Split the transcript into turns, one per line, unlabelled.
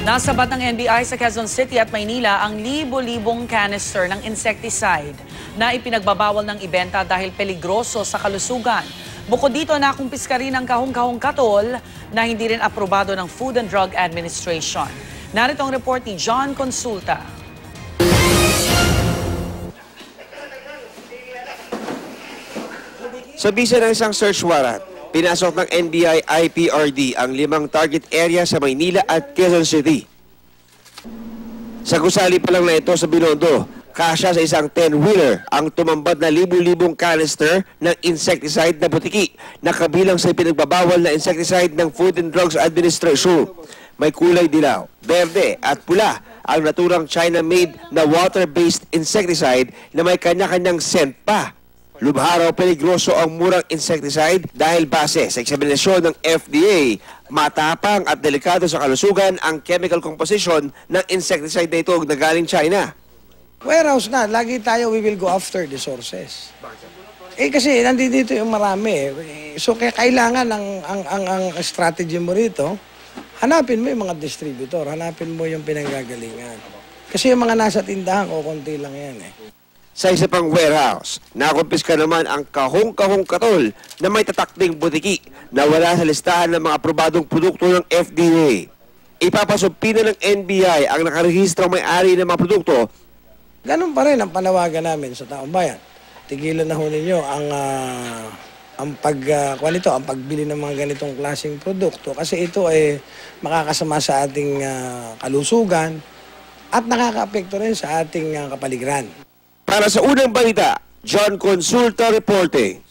Nasabat ng NBI sa Quezon City at Maynila ang libo-libong canister ng insecticide na ipinagbabawal ng ibenta dahil peligroso sa kalusugan. Bukod dito, nakumpiska rin ang kahong-kahong katol na hindi rin aprobado ng Food and Drug Administration. Narito ang report ni John Consulta.
Sa bisa ng isang search warrant, pinasok ng NBI IPRD ang 5 target area sa Maynila at Quezon City. Sa gusali pa lang na ito sa Binondo, kasya sa isang 10-wheeler ang tumambad na libu-libong canister ng insecticide na butiki na kabilang sa pinagbabawal na insecticide ng Food and Drugs Administration. May kulay dilaw, berde at pula ang naturang China-made na water-based insecticide na may kanya-kanyang scent pa. Lubharaw peligroso ang murang insecticide dahil base sa eksaminasyon ng FDA, matapang at delikado sa kalusugan ang chemical composition ng insecticide na ito na galing China.
Warehouse na, lagi tayo we will go after the sources. Kasi nandito yung marami. So kaya kailangan ang strategy mo rito, hanapin mo yung mga distributor, hanapin mo yung pinanggagalingan. Kasi yung mga nasa tindahan, konti lang yan
Sa isa pang warehouse, nakumpiska naman ang kahong-kahong katol na may tatakding butiki na wala sa listahan ng mga aprobadong produkto ng FDA. Ipapasumpi na ng NBI ang nakarehistrong may-ari ng mga produkto.
Ganun pa rin ang panawagan namin sa taong bayan. Tigilan na ho ninyo ang pagbili ng mga ganitong klaseng produkto kasi ito ay makakasama sa ating kalusugan at nakakaapekto rin sa ating kapaligiran.
Para sa unang balita, John Consulta reporting.